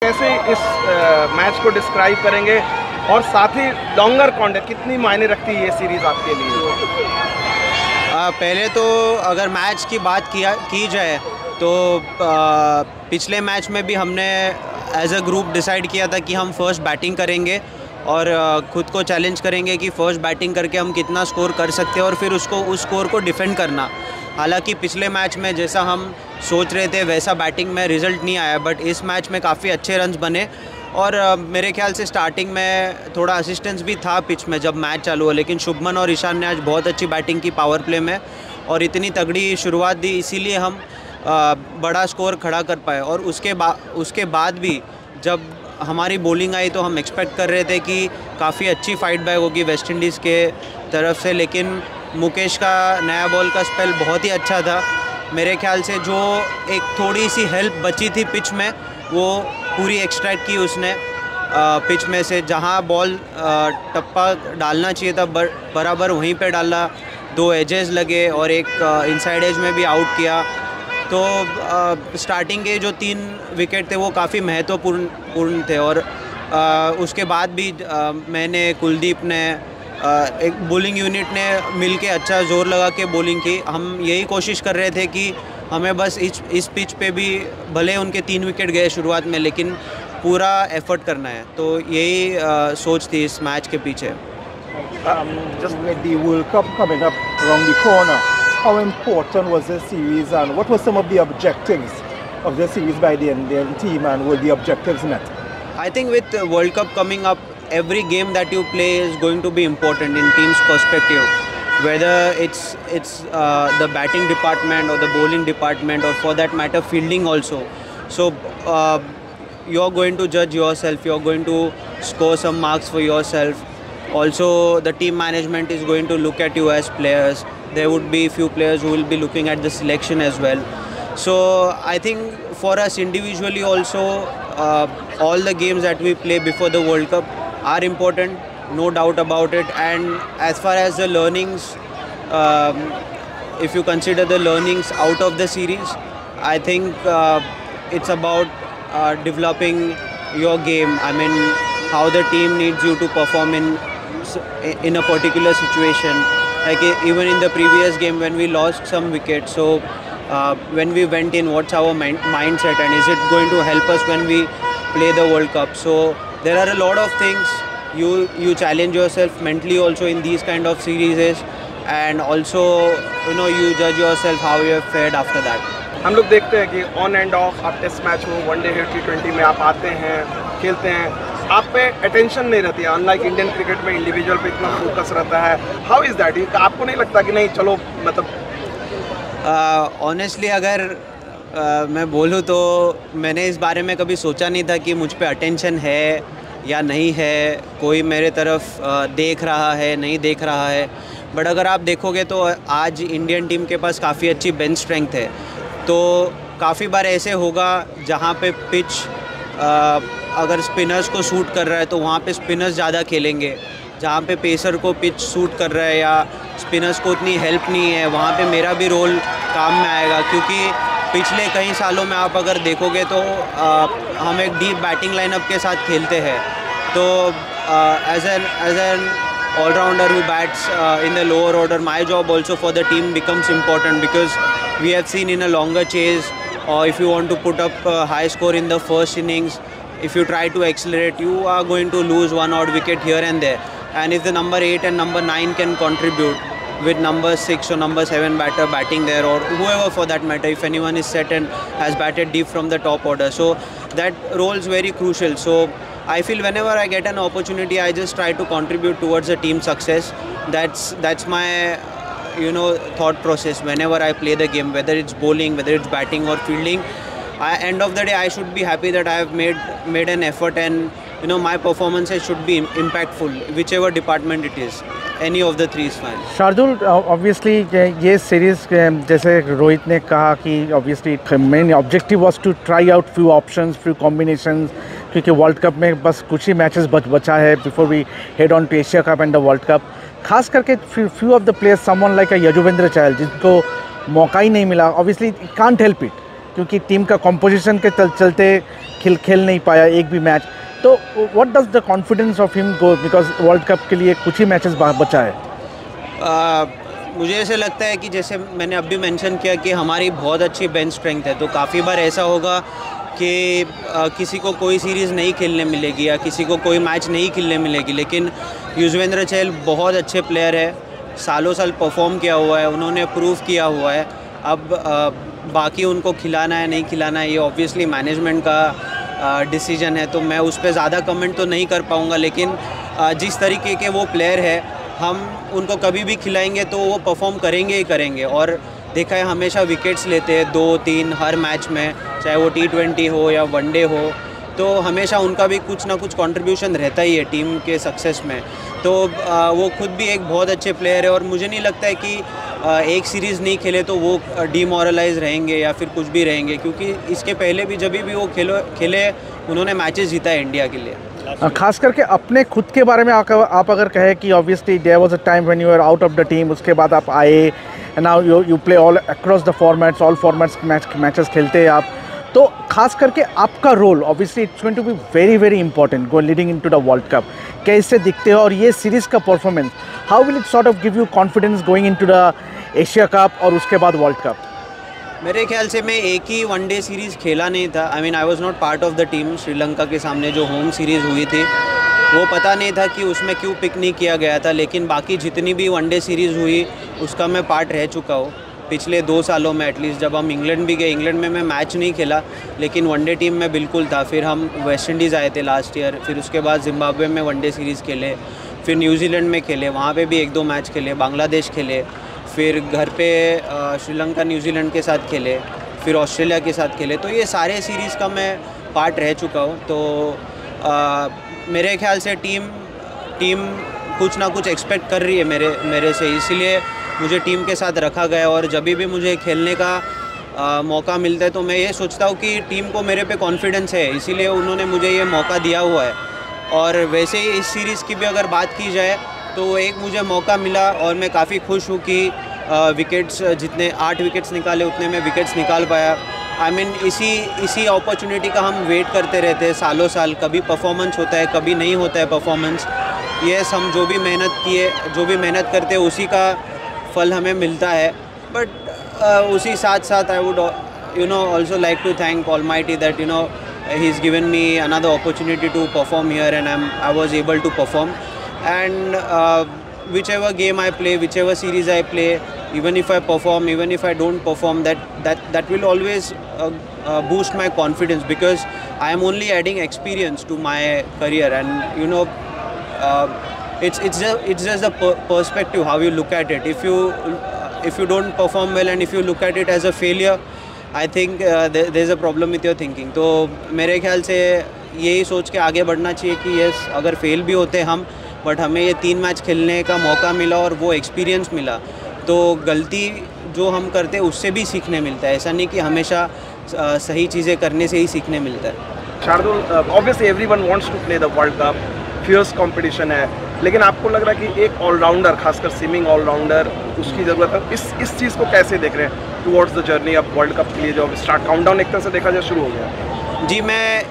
कैसे इस मैच को डिस्क्राइब करेंगे और साथ ही लॉन्गर कॉन्टेस्ट कितनी मायने रखती है ये सीरीज़ आपके लिए? पहले तो अगर मैच की बात की जाए तो पिछले मैच में भी हमने एज अ ग्रुप डिसाइड किया था कि हम फर्स्ट बैटिंग करेंगे और ख़ुद को चैलेंज करेंगे कि फ़र्स्ट बैटिंग करके हम कितना स्कोर कर सकते हैं और फिर उस स्कोर को डिफेंड करना। हालांकि पिछले मैच में जैसा हम सोच रहे थे वैसा बैटिंग में रिज़ल्ट नहीं आया, बट इस मैच में काफ़ी अच्छे रन्स बने और मेरे ख्याल से स्टार्टिंग में थोड़ा असिस्टेंस भी था पिच में जब मैच चालू हुआ, लेकिन शुभमन और ईशान ने आज बहुत अच्छी बैटिंग की पावर प्ले में और इतनी तगड़ी शुरुआत दी, इसीलिए हम बड़ा स्कोर खड़ा कर पाए। और उसके बाद भी जब हमारी बॉलिंग आई तो हम एक्सपेक्ट कर रहे थे कि काफ़ी अच्छी फाइट बैक होगी वेस्ट इंडीज़ के तरफ से, लेकिन मुकेश का नया बॉल का स्पेल बहुत ही अच्छा था। मेरे ख्याल से जो एक थोड़ी सी हेल्प बची थी पिच में वो पूरी एक्सट्रैक्ट की उसने पिच में से, जहां बॉल टप्पा डालना चाहिए था बराबर वहीं पे डाला, 2 एजेस लगे और एक इनसाइड एज में भी आउट किया। तो स्टार्टिंग के जो 3 विकेट थे वो काफ़ी महत्वपूर्ण थे और उसके बाद भी मैंने, कुलदीप ने, एक बॉलिंग यूनिट ने मिलके अच्छा ज़ोर लगा के बॉलिंग की। हम यही कोशिश कर रहे थे कि हमें बस इस पिच पे भी भले उनके 3 विकेट गए शुरुआत में, लेकिन पूरा एफर्ट करना है, तो यही सोच थी इस मैच के पीछे। Just with the World Cup coming up around the corner, how important was this series and what were some of the objectives of the series by the Indian team, and were the objectives met? I think with the World Cup coming up, every game that you play is going to be important in team's perspective, whether it's the batting department or the bowling department or for that matter fielding also. So you're going to judge yourself, you're going to score some marks for yourself. Also the team management is going to look at you as players. There would be few players who will be looking at the selection as well. So I think for us individually also, all the games that we play before the World Cup are important, no doubt about it. And as far as the learnings, if you consider the learnings out of the series, I think it's about developing your game. I mean, how the team needs you to perform in a particular situation. Like even in the previous game when we lost some wickets, so when we went in, what's our mindset, and is it going to help us when we play the World Cup? So there are a lot of things. You challenge yourself mentally also in these kind of series, and also you judge yourself how you have fared after that. हम लोग देखते हैं कि on end of आप test match हो, one day है, T20 में आप आते हैं, खेलते हैं, आप पे अटेंशन नहीं रहती है, अनलाइक इंडियन क्रिकेट में इंडिविजुअल पे इतना फोकस रहता है। How is that? आपको नहीं लगता कि नहीं चलो मतलब ऑनेस्टली अगर मैं बोलूँ तो मैंने इस बारे में कभी सोचा नहीं था कि मुझ पे अटेंशन है या नहीं है, कोई मेरे तरफ देख रहा है नहीं देख रहा है। बट अगर आप देखोगे तो आज इंडियन टीम के पास काफ़ी अच्छी बेंच स्ट्रेंथ है, तो काफ़ी बार ऐसे होगा जहाँ पे पिच अगर स्पिनर्स को सूट कर रहा है तो वहाँ पे स्पिनर्स ज़्यादा खेलेंगे, जहाँ पे पेसर को पिच सूट कर रहा है या स्पिनर्स को उतनी हेल्प नहीं है वहाँ पे मेरा भी रोल काम में आएगा। क्योंकि पिछले कई सालों में आप अगर देखोगे तो हम एक डीप बैटिंग लाइनअप के साथ खेलते हैं, तो as an all-rounder who bats in the lower order, my job also for the team becomes important, because we have seen in a longer chase, or if you want to put up a high score in the first innings, if you try to accelerate, you are going to lose one odd wicket here and there. And if the number 8 and number 9 can contribute with number 6 or number 7 batter batting there, or whoever for that matter, if anyone is set and has batted deep from the top order, so that role is very crucial. So I feel whenever I get an opportunity, I just try to contribute towards the team success. That's my thought process whenever I play the game, whether it's bowling, whether it's batting or fielding. End of the day, I should be happy that I have made an effort, and my performances should be impactful, whichever department it is. Any of the three is fine. Shardul, obviously ये series जैसे रोहित ने कहा कि obviously main objective was to try out few options, few combinations, क्योंकि world cup में बस कुछ ही मैचेस बचा है before we head on to Asia cup and the world cup. खास करके few of the players, someone like Yuzvendra Chahal, जिनको मौका ही नहीं मिला, ऑब्वियसली कांट हेल्प इट, क्योंकि टीम का कॉम्पोजिशन के चलते खेल नहीं पाया एक भी मैच, तो what does the confidence of him go, because world cup के लिए कुछ ही मैचेस बचा है। मुझे ऐसे लगता है कि जैसे मैंने अभी मेंशन किया कि हमारी बहुत अच्छी बेंच स्ट्रेंथ है, तो काफ़ी बार ऐसा होगा कि किसी को कोई सीरीज़ नहीं खेलने मिलेगी या किसी को कोई मैच नहीं खेलने मिलेगी, लेकिन युजवेंद्र चहल बहुत अच्छे प्लेयर है, सालों साल परफॉर्म किया हुआ है, उन्होंने प्रूव किया हुआ है। अब बाकी उनको खिलाना है नहीं खिलाना है ये ऑब्वियसली मैनेजमेंट का डिसीजन है, तो मैं उस पर ज़्यादा कमेंट तो नहीं कर पाऊँगा, लेकिन जिस तरीके के वो प्लेयर है हम उनको कभी भी खिलाएंगे तो वो परफॉर्म करेंगे ही करेंगे। और देखा है हमेशा विकेट्स लेते हैं 2-3 हर मैच में, चाहे वो T20 हो या वनडे हो, तो हमेशा उनका भी कुछ ना कुछ कंट्रीब्यूशन रहता ही है टीम के सक्सेस में। तो वो खुद भी एक बहुत अच्छे प्लेयर है और मुझे नहीं लगता है कि एक सीरीज़ नहीं खेले तो वो डीमोरलाइज रहेंगे या फिर कुछ भी रहेंगे, क्योंकि इसके पहले भी जब भी वो खेले उन्होंने मैचेस जीता है इंडिया के लिए। खास करके अपने खुद के बारे में आप अगर कहे कि obviously there was a time when you were out of the team, उसके बाद आप आए, now you play all across the formats, all formats matches खेलते हैं आप, तो खास करके आपका role obviously it's going to be very very important go leading into the world cup. कैसे दिखते हो और ये सीरीज़ का performance, how will it sort of give you confidence going into the Asia cup और उसके बाद वर्ल्ड कप? मेरे ख्याल से मैं एक ही वनडे सीरीज़ खेला नहीं था, I was not part of the team. Sri Lanka के सामने जो होम सीरीज़ हुई थी वो पता नहीं था कि उसमें क्यों पिक नहीं किया गया था, लेकिन बाकी जितनी भी वनडे सीरीज़ हुई उसका मैं पार्ट रह चुका हूँ पिछले 2 सालों में एटलीस्ट। जब हम इंग्लैंड भी गए, इंग्लैंड में मैं मैच नहीं खेला लेकिन वनडे टीम में बिल्कुल था। फिर हम वेस्ट इंडीज़ आए थे लास्ट ईयर, फिर उसके बाद जिम्बाब्वे में वनडे सीरीज़ खेले, फिर न्यूजीलैंड में खेले, वहाँ पे भी 1-2 मैच खेले, बांग्लादेश खेले, फिर घर पे श्रीलंका न्यूजीलैंड के साथ खेले, फिर ऑस्ट्रेलिया के साथ खेले, तो ये सारे सीरीज़ का मैं पार्ट रह चुका हूँ। तो मेरे ख्याल से टीम कुछ ना कुछ एक्सपेक्ट कर रही है मेरे से, इसीलिए मुझे टीम के साथ रखा गया। और जब भी मुझे खेलने का मौका मिलता है तो मैं ये सोचता हूँ कि टीम को मेरे पे कॉन्फिडेंस है, इसीलिए उन्होंने मुझे ये मौका दिया हुआ है। और वैसे ही इस सीरीज़ की भी अगर बात की जाए तो एक मुझे मौका मिला और मैं काफ़ी खुश हूँ कि विकेट्स जितने 8 विकेट्स निकाले उतने में विकेट्स निकाल पाया। इसी अपॉर्चुनिटी का हम वेट करते रहते हैं सालों साल, कभी परफॉर्मेंस होता है कभी नहीं होता है परफॉर्मेंस। यस, हम जो भी मेहनत करते हैं उसी का फल हमें मिलता है। बट उसी साथ I would also like to thank Almighty that He's given me another opportunity to perform here and I was able to perform. And whichever game I play, whichever series I play, even if I perform, even if I don't perform, that will always boost my confidence, because I am only adding experience to my career. And it's just the perspective how you look at it. If you don't perform well and if you look at it as a failure, I think there's a problem with your thinking. तो मेरे ख्याल से यही सोच के आगे बढ़ना चाहिए कि यस, अगर फेल भी होते हम बट हमें ये 3 मैच खेलने का मौका मिला और वो एक्सपीरियंस मिला, तो गलती जो हम करते हैं उससे भी सीखने मिलता है। ऐसा नहीं कि हमेशा सही चीज़ें करने से ही सीखने मिलता है। Shardul, obviously everyone wants to play the world cup, fierce competition है, लेकिन आपको लग रहा है कि एक ऑलराउंडर, खासकर स्विमिंग ऑलराउंडर, उसकी ज़रूरत है। इस चीज़ को कैसे देख रहे हैं टुवर्ड्स द जर्नी अब वर्ल्ड कप के लिए, जो स्टार्ट काउंटडाउन एक तरह से देखा जाए शुरू हो गया? जी, मैं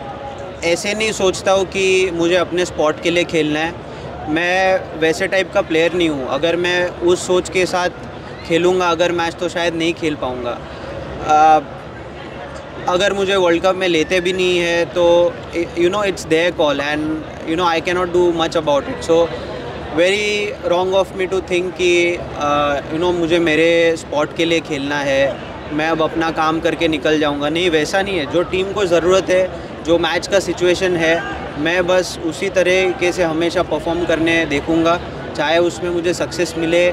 ऐसे नहीं सोचता हूँ कि मुझे अपने स्पॉट के लिए खेलना है। मैं वैसे टाइप का प्लेयर नहीं हूँ। अगर मैं उस सोच के साथ खेलूँगा अगर मैच, तो शायद नहीं खेल पाऊँगा। अगर मुझे वर्ल्ड कप में लेते भी नहीं है तो it's their call and I can not do much about it. So very wrong of me to think कि मुझे मेरे स्पॉट के लिए खेलना है, मैं अब अपना काम करके निकल जाऊंगा। नहीं, वैसा नहीं है। जो टीम को ज़रूरत है, जो मैच का सिचुएशन है, मैं बस उसी तरीके से हमेशा परफॉर्म करने देखूंगा, चाहे उसमें मुझे सक्सेस मिले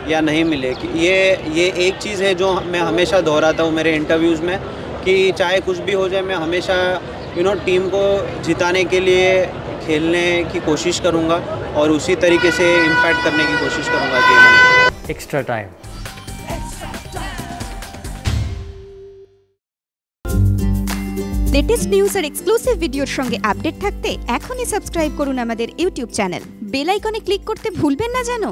या नहीं मिले। ये एक चीज़ है जो मैं हमेशा दोहराता हूँ मेरे इंटरव्यूज़ में, कि चाहे कुछ भी हो जाए, मैं हमेशा टीम को जिताने के लिए खेलने की कोशिश करूंगा और उसी तरीके से इम्पैक्ट करने की कोशिश करूंगा गेम में। Extra time. लेटेस्ट নিউজ আর এক্সক্লুসিভ ভিডিওর সঙ্গে আপডেট থাকতে এখনই সাবস্ক্রাইব করুন আমাদের ইউটিউব চ্যানেল। বেল আইকনে ক্লিক করতে ভুলবেন না যেন।